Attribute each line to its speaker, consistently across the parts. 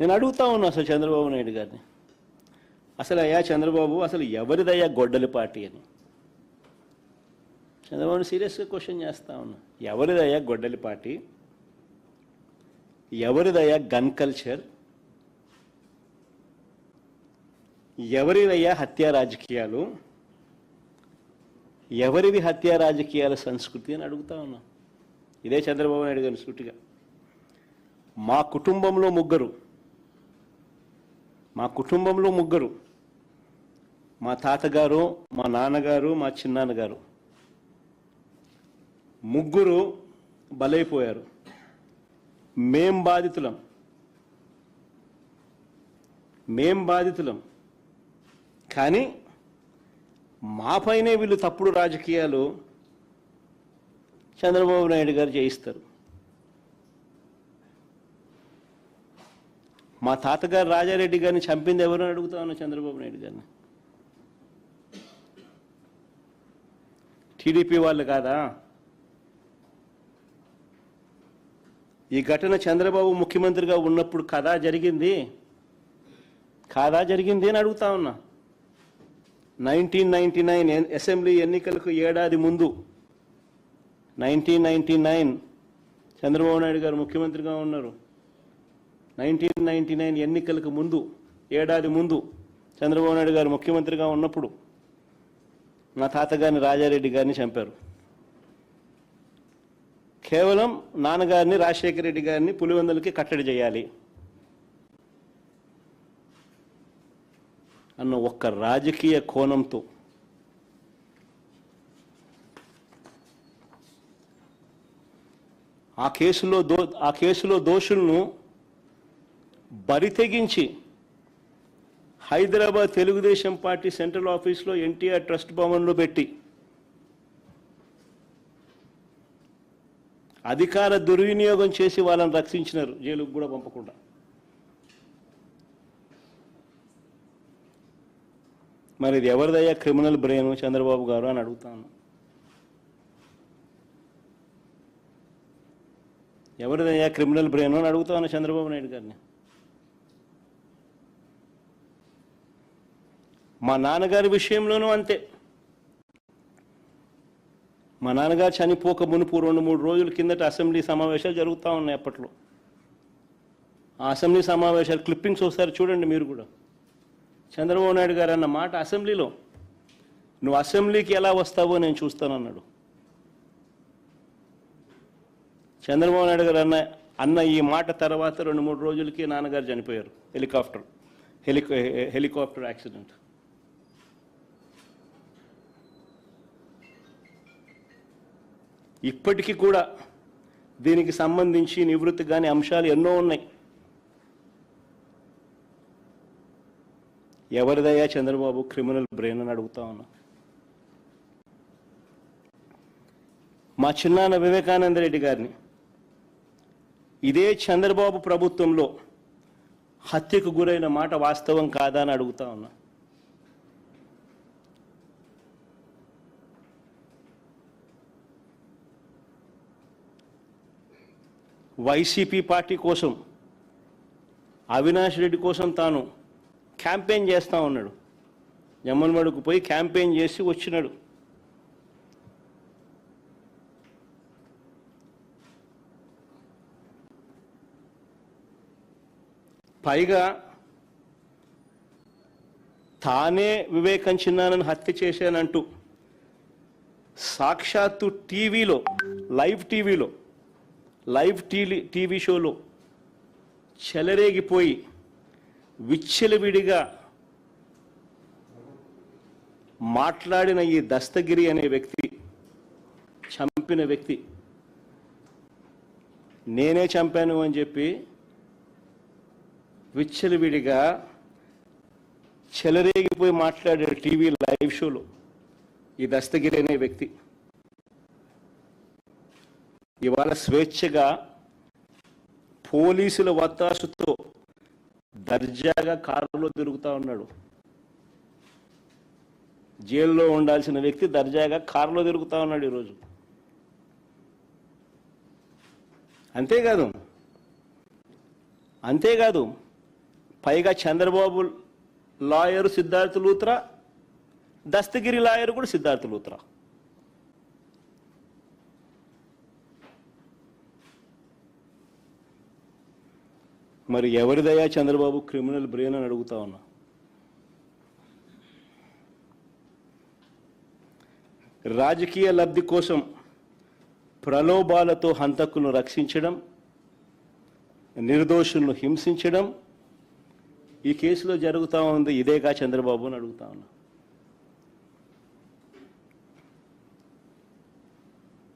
Speaker 1: నేను అడుగుతా ఉన్నా అసలు చంద్రబాబు నాయుడు గారిని, అసలు అయ్యా చంద్రబాబు, అసలు ఎవరిదయ్యా గొడ్డలి పార్టీ అని చంద్రబాబుని సీరియస్గా క్వశ్చన్ చేస్తా ఉన్నా. ఎవరిదయ్యా గొడ్డలి పార్టీ? ఎవరిదయ్యా గన్ కల్చర్? ఎవరిదయ్యా హత్యా రాజకీయాలు? ఎవరిది హత్యా రాజకీయాల సంస్కృతి అని అడుగుతా ఉన్నా. ఇదే చంద్రబాబు నాయుడు గారిని సూటిగా. మా కుటుంబంలో ముగ్గురు, మా తాతగారు, మా నాన్నగారు, మా చిన్నాన్నగారు ముగ్గురు బలైపోయారు. మేం బాధితులం. కానీ మాపైనే వీళ్ళు తప్పుడు రాజకీయాలు చంద్రబాబు నాయుడు గారు చేయిస్తారు. మా తాతగారు రాజారెడ్డి గారిని చంపింది ఎవరు అని అడుగుతా ఉన్నా చంద్రబాబు నాయుడు గారిని. టీడీపీ వాళ్ళు కాదా? ఈ ఘటన చంద్రబాబు ముఖ్యమంత్రిగా ఉన్నప్పుడు కాదా జరిగింది అని అడుగుతా ఉన్నా. 1999 అసెంబ్లీ ఎన్నికలకు ఏడాది ముందు, 1999 చంద్రబాబు నాయుడు గారు ముఖ్యమంత్రిగా ఉన్నారు. 1999 ఎన్నికలకు ముందు, ఏడాది ముందు చంద్రబాబు నాయుడు గారు ముఖ్యమంత్రిగా ఉన్నప్పుడు మా తాతగారిని రాజారెడ్డి గారిని చంపారు. కేవలం నాన్నగారిని రాజశేఖర రెడ్డి గారిని పులివెందులకి కట్టడి చేయాలి అన్న ఒక్క రాజకీయ కోణంతో ఆ కేసులో దోషులను బరితెగించి హైదరాబాద్ తెలుగుదేశం పార్టీ సెంట్రల్ ఆఫీస్లో ఎన్టీఆర్ ట్రస్ట్ భవన్లో పెట్టి అధికార దుర్వినియోగం చేసి వాళ్ళని రక్షించినారు, జైలుకు కూడా పంపకుండా. మరి ఇది ఎవరిదయ్యా క్రిమినల్ బ్రెయిన్ చంద్రబాబు గారు అని అడుగుతాను. ఎవరిదయ్యా క్రిమినల్ బ్రెయిన్ అని అడుగుతాను చంద్రబాబు నాయుడు గారిని. మా నాన్నగారి విషయంలోనూ అంతే. మా నాన్నగారు చనిపోక మునుపు 2-3 రోజుల కిందట అసెంబ్లీ సమావేశాలు జరుగుతూ ఉన్నాయి. అప్పట్లో ఆ అసెంబ్లీ సమావేశాలు క్లిప్పింగ్స్ ఒకసారి చూడండి మీరు కూడా. చంద్రబాబు నాయుడు గారు అన్న మాట అసెంబ్లీలో, నువ్వు అసెంబ్లీకి ఎలా వస్తావో నేను చూస్తానన్నాడు. చంద్రబాబు నాయుడు గారు అన్న ఈ మాట తర్వాత 2-3 రోజులకి నాన్నగారు చనిపోయారు. Helicopter accident. ఇప్పటికీ కూడా దీనికి సంబంధించి నివృత్తి కాని అంశాలు ఎన్నో ఉన్నాయి. ఎవరిదయ్యా చంద్రబాబు క్రిమినల్ బ్రెయిన్ అని అడుగుతా ఉన్నా. మా చిన్నాన్న వివేకానంద రెడ్డి గారిని ఇదే చంద్రబాబు ప్రభుత్వంలో హత్యకు గురైన మాట వాస్తవం కాదా అని అడుగుతా ఉన్నా. వైసీపీ పార్టీ కోసం, అవినాష్ రెడ్డి కోసం తాను క్యాంపెయిన్ చేస్తూ ఉన్నాడు. జమ్మలమడుగుకు పోయి క్యాంపెయిన్ చేసి వచ్చినాడు. పైగా తానే వివేకం చిన్నానని హత్య చేశానంటూ సాక్షాత్తు లైవ్ టీవీ షోలో చెలరేగిపోయి విచ్చలవిడిగా మాట్లాడిన ఈ దస్తగిరి అనే వ్యక్తి, చంపిన వ్యక్తి, నేనే చంపాను అని చెప్పి విచ్చలవిడిగా చెలరేగిపోయి మాట్లాడే టీవీ లైవ్ షోలో ఈ దస్తగిరి అనే వ్యక్తి ఇవాళ స్వేచ్ఛగా పోలీసుల వత్తాసుతో దర్జాగా కారులో తిరుగుతూ ఉన్నాడు. జైల్లో ఉండాల్సిన వ్యక్తి దర్జాగా కారులో తిరుగుతూ ఉన్నాడు ఈరోజు. అంతేకాదు పైగా చంద్రబాబు లాయరు సిద్ధార్థ లూత్రా, దస్తగిరి లాయరు కూడా సిద్ధార్థ లూత్రా. మరి ఎవరిదయ్యా చంద్రబాబు క్రిమినల్ బ్రెయిన్ అని అడుగుతా ఉన్నా. రాజకీయ లబ్ధి కోసం ప్రలోభాలతో హంతకులను రక్షించడం, నిర్దోషులను హింసించడం ఈ కేసులో జరుగుతూ ఉంది. ఇదేగా చంద్రబాబు అని అడుగుతా ఉన్నా.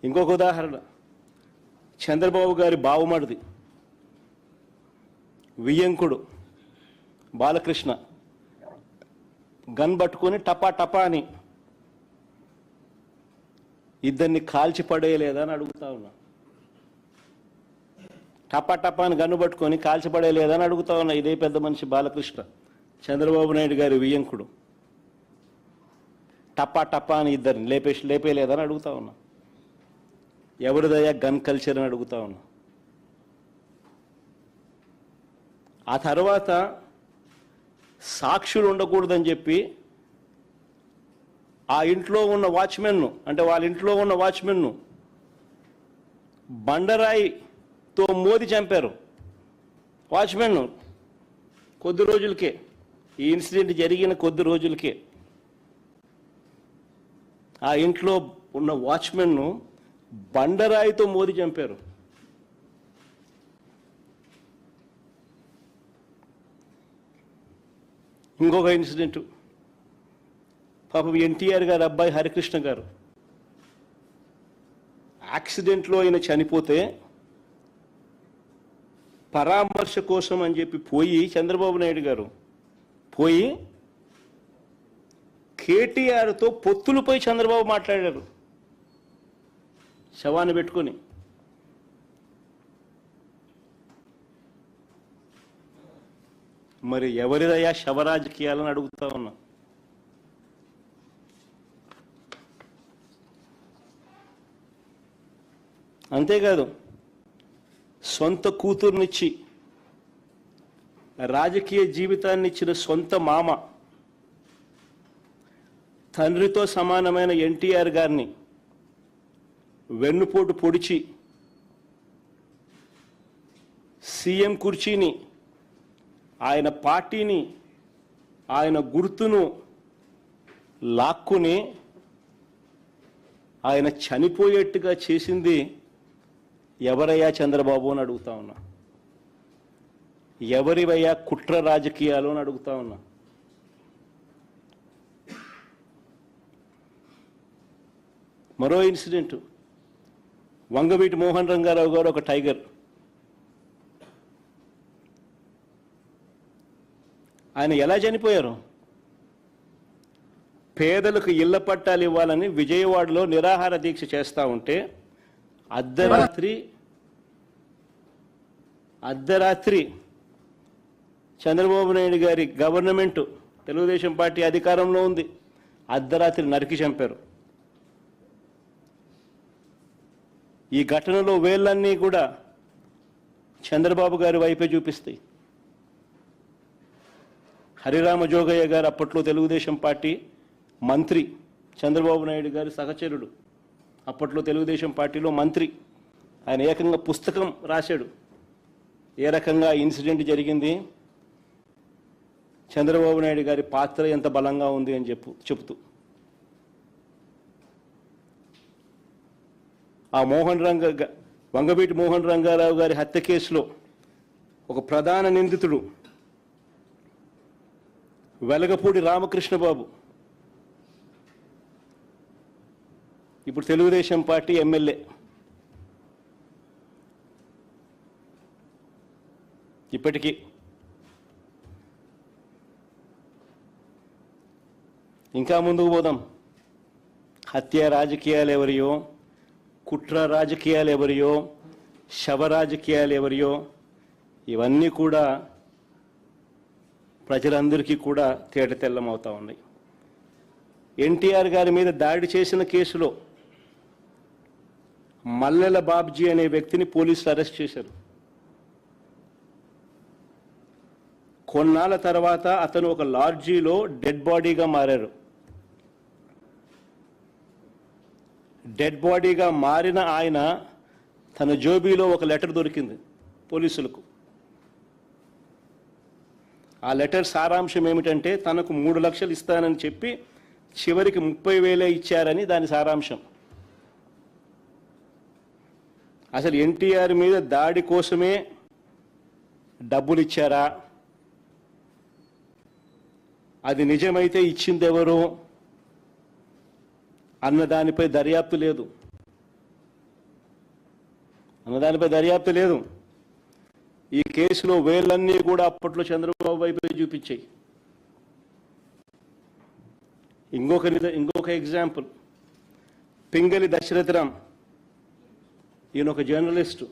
Speaker 1: ఇంకొక ఉదాహరణ, చంద్రబాబు గారి బావమడిది వియ్యంకుడు బాలకృష్ణ గన్ పట్టుకొని టపా టపా అని ఇద్దరిని కాల్చి పడేయలేదా అని అడుగుతా ఉన్నా. టపా టపా అని గన్ను పట్టుకొని కాల్చి పడేయలేదా అని అడుగుతా ఉన్నా. ఇదే పెద్ద మనిషి బాలకృష్ణ, చంద్రబాబు నాయుడు గారి వియ్యంకుడు, టపా టపా అని ఇద్దరిని లేపేయలేదని అడుగుతా ఉన్నా. ఎవరిదయ్యా గన్ కల్చర్ అని అడుగుతా ఉన్నా. ఆ తర్వాత సాక్షులు ఉండకూడదని చెప్పి ఆ ఇంట్లో ఉన్న వాచ్మెన్ను, అంటే వాళ్ళ ఇంట్లో ఉన్న వాచ్మెన్ను బండరాయితో మోది చంపారు. వాచ్మెన్ను కొద్ది రోజులకే, ఈ ఇన్సిడెంట్ జరిగిన కొద్ది రోజులకే ఆ ఇంట్లో ఉన్న వాచ్మెన్ను బండరాయితో మోది చంపారు. ఇంకొక ఇన్సిడెంట్, పాపం ఎన్టీఆర్ గారు అబ్బాయి హరికృష్ణ గారు యాక్సిడెంట్లో ఆయన చనిపోతే పరామర్శ కోసం అని చెప్పి పోయి చంద్రబాబు నాయుడు గారు పోయి కేటీఆర్తో పొత్తులపై చంద్రబాబు మాట్లాడారు శవాన్ని పెట్టుకొని. మరి ఎవరిదయ్యా శవరాజకీయాలని అడుగుతా ఉన్నా. అంతేకాదు, సొంత కూతుర్నిచ్చి రాజకీయ జీవితాన్ని ఇచ్చిన సొంత మామ, తండ్రితో సమానమైన ఎన్టీఆర్ గారిని వెన్నుపోటు పొడిచి సీఎం కుర్చీని, ఆయన పార్టీని, ఆయన గుర్తును లాక్కుని ఆయన చనిపోయేట్టుగా చేసింది ఎవరయ్యా చంద్రబాబు అని అడుగుతా ఉన్నా. ఎవరివయ్యా కుట్ర రాజకీయాలు అని అడుగుతా ఉన్నా. మరో ఇన్సిడెంట్, వంగవీటి మోహన్ రంగారావు గారు ఒక టైగర్. ఆయన ఎలా చనిపోయారు? పేదలకు ఇళ్ల పట్టాలు ఇవ్వాలని విజయవాడలో నిరాహార దీక్ష చేస్తూ ఉంటే అర్ధరాత్రి చంద్రబాబు నాయుడు గారి గవర్నమెంట్, తెలుగుదేశం పార్టీ అధికారంలో ఉంది, అర్ధరాత్రి నరికి చంపారు. ఈ ఘటనలో వేళ్ళన్నీ కూడా చంద్రబాబు గారి వైపే చూపిస్తాయి. హరిరామ జోగయ్య గారు అప్పట్లో తెలుగుదేశం పార్టీ మంత్రి, చంద్రబాబు నాయుడు గారి సహచరుడు, అప్పట్లో తెలుగుదేశం పార్టీలో మంత్రి. ఆయన ఏకంగా పుస్తకం రాశాడు ఏ రకంగా ఇన్సిడెంట్ జరిగింది, చంద్రబాబు నాయుడు గారి పాత్ర ఎంత బలంగా ఉంది అని చెబుతూ. ఆ వంగవీటి మోహన్ రంగారావు గారి హత్య కేసులో ఒక ప్రధాన నిందితుడు వెలగపూడి రామకృష్ణ బాబు ఇప్పుడు తెలుగుదేశం పార్టీ ఎమ్మెల్యే. ఇప్పటికీ ఇంకా ముందుకు పోదాం. హత్య రాజకీయాలు ఎవరియో, కుట్ర రాజకీయాలు ఎవరియో, శవ రాజకీయాలు ఎవరియో, ఇవన్నీ కూడా ప్రజలందరికీ కూడా తేటతెల్లమవుతా ఉన్నాయి. ఎన్టీఆర్ గారి మీద దాడి చేసిన కేసులో మల్లెల బాబ్జీ అనే వ్యక్తిని పోలీసులు అరెస్ట్ చేశారు. కొన్నాళ్ళ తర్వాత అతను ఒక లాడ్జీలో డెడ్ బాడీగా మారారు. డెడ్ బాడీగా మారిన ఆయన తన జోబీలో ఒక లెటర్ దొరికింది పోలీసులకు. ఆ లెటర్ సారాంశం ఏమిటంటే తనకు 3 లక్షలు ఇస్తానని చెప్పి చివరికి 30,000 ఇచ్చారని దాని సారాంశం. అసలు ఎన్టీఆర్ మీద దాడి కోసమే డబ్బులు ఇచ్చారా, అది నిజమైతే ఇచ్చింది ఎవరు అన్న దానిపై దర్యాప్తు లేదు. ఈ కేసులో వేళ్ళన్నీ కూడా అప్పట్లో చంద్రబాబు వైపే చూపించాయి. ఇంకొక ఎగ్జాంపుల్, పింగళి దశరథరామ్, ఈయన ఒక జర్నలిస్టు.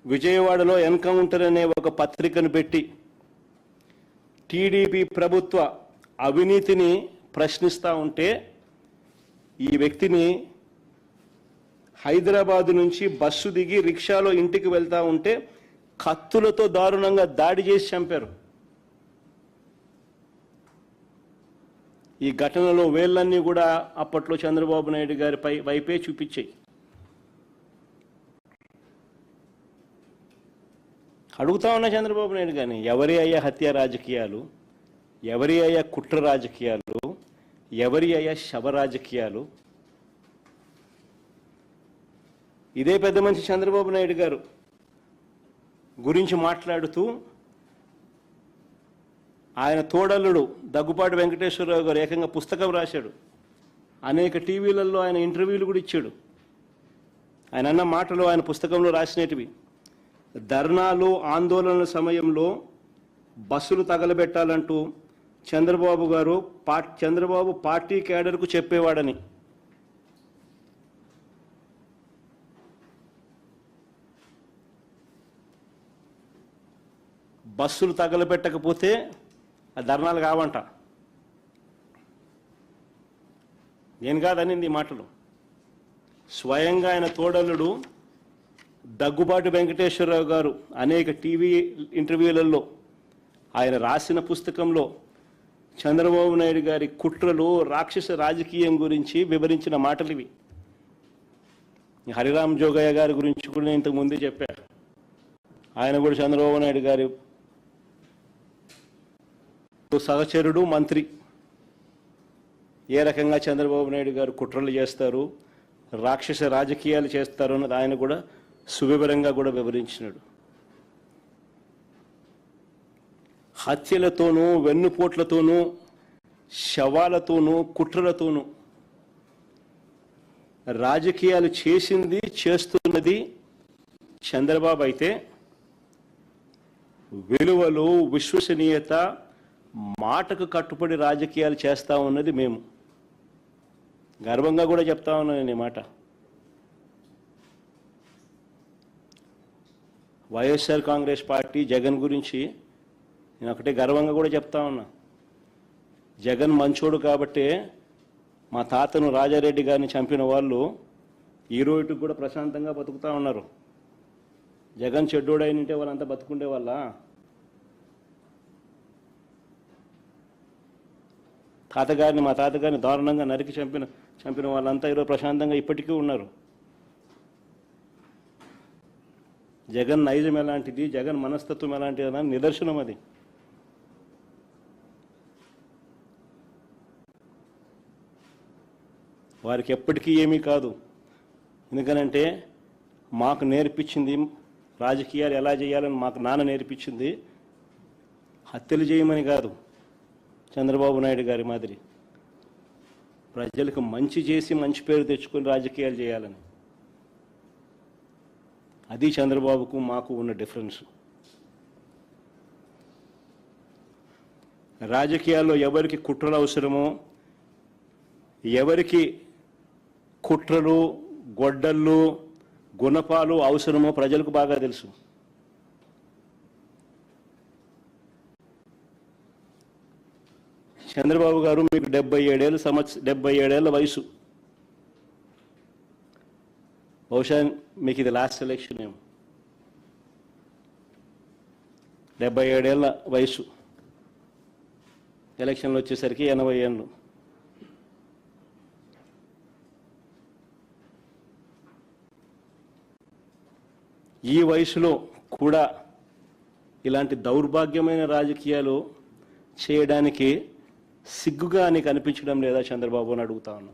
Speaker 1: విజయవాడలో ఎన్కౌంటర్ అనే ఒక పత్రికను పెట్టి టీడీపీ ప్రభుత్వ అవినీతిని ప్రశ్నిస్తూ ఉంటే ఈ వ్యక్తిని హైదరాబాదు నుంచి బస్సు దిగి రిక్షాలో ఇంటికి వెళ్తూ ఉంటే కత్తులతో దారుణంగా దాడి చేసి చంపారు. ఈ ఘటనలో వేళ్ళన్నీ కూడా అప్పట్లో చంద్రబాబు నాయుడు గారి వైపే చూపించాయి. అడుగుతా ఉన్న చంద్రబాబు నాయుడు గారిని, ఎవరి అయ్యా హత్య రాజకీయాలు, ఎవరి అయ్యా కుట్ర రాజకీయాలు, ఎవరి అయ్యా శవ రాజకీయాలు? ఇదే పెద్ద మనిషి చంద్రబాబు నాయుడు గారు గురించి మాట్లాడుతూ ఆయన తోడల్లుడు దగ్గుపాటి వెంకటేశ్వరరావు గారు ఏకంగా పుస్తకం రాశాడు. అనేక టీవీలలో ఆయన ఇంటర్వ్యూలు కూడా ఇచ్చాడు. ఆయన అన్న మాటలు ఆయన పుస్తకంలో రాసినటివి. ధర్నాలు ఆందోళనల సమయంలో బస్సులు తగలబెట్టాలంటూ చంద్రబాబు పార్టీ క్యాడర్కు చెప్పేవాడని. బస్సులు తగలబెట్టకపోతే ఆ ధర్నాలు కావంట. నేను కాదనింది ఈ మాటలు. స్వయంగా ఆయన తోడల్లుడు దగ్గుబాటి వెంకటేశ్వరరావు గారు అనేక టీవీ ఇంటర్వ్యూలలో ఆయన రాసిన పుస్తకంలో చంద్రబాబు నాయుడు గారి కుట్రలు, రాక్షస రాజకీయం గురించి వివరించిన మాటలు ఇవి. హరిరామ్ జోగయ్య గారి గురించి కూడా నేను ఇంతకుముందే చెప్పారు. ఆయన కూడా చంద్రబాబు నాయుడు గారి సహచరుడు, మంత్రి. ఏ రకంగా చంద్రబాబు నాయుడు గారు కుట్రలు చేస్తారు, రాక్షస రాజకీయాలు చేస్తారు అన్నది ఆయన కూడా సువివరంగా కూడా వివరించినాడు. హత్యలతోనూ, వెన్నుపోట్లతోనూ, శవాలతోనూ, కుట్రలతోనూ రాజకీయాలు చేస్తున్నది చంద్రబాబు అయితే, విలువలు, విశ్వసనీయత, మాటకు కట్టుబడి రాజకీయాలు చేస్తూ ఉన్నది మేము. గర్వంగా కూడా చెప్తా ఉన్నాను నేను ఈ మాట. వైఎస్ఆర్ కాంగ్రెస్ పార్టీ జగన్ గురించి నేను ఒకటే గర్వంగా కూడా చెప్తా ఉన్నా. జగన్ మంచోడు కాబట్టే మా తాతను రాజారెడ్డి గారిని చంపిన వాళ్ళు ఈ రోజుకి కూడా ప్రశాంతంగా బతుకుతూ ఉన్నారు. జగన్ చెడ్డోడైనంటే వాళ్ళంతా బతుకుండే వాళ్ళ. మా తాతగారిని దారుణంగా నరికి చంపిన వాళ్ళంతా ఈరోజు ప్రశాంతంగా ఇప్పటికీ ఉన్నారు. జగన్ నైజం ఎలాంటిది, జగన్ మనస్తత్వం ఎలాంటిది అని నిదర్శనం అది. వారికి ఎప్పటికీ ఏమీ కాదు. ఎందుకనంటే మాకు నేర్పించింది రాజకీయాలు ఎలా చేయాలని మాకు నాన్న నేర్పించింది. హత్యలు చేయమని కాదు, చంద్రబాబు నాయుడు గారి మాదిరి ప్రజలకు మంచి చేసి మంచి పేరు తెచ్చుకొని రాజకీయాలు చేయాలని. అది చంద్రబాబుకు మాకు ఉన్న డిఫరెన్స్. రాజకీయాల్లో ఎవరికి కుట్రలు అవసరమో, ఎవరికి కుట్రలు, గొడ్డళ్ళు, గుణపాలు అవసరమో ప్రజలకు బాగా తెలుసు. చంద్రబాబు గారు మీకు 77 ఏళ్ల వయసు. బహుశా మీకు ఇది లాస్ట్ ఎలక్షన్ ఏమో. 77 ఏళ్ల వయసు, ఎలక్షన్లు వచ్చేసరికి 80 ఏళ్ళు. ఈ వయసులో కూడా ఇలాంటి దౌర్భాగ్యమైన రాజకీయాలు చేయడానికి సిగ్గుగా నీకు అనిపించడం లేదా చంద్రబాబు అని అడుగుతా ఉన్నా.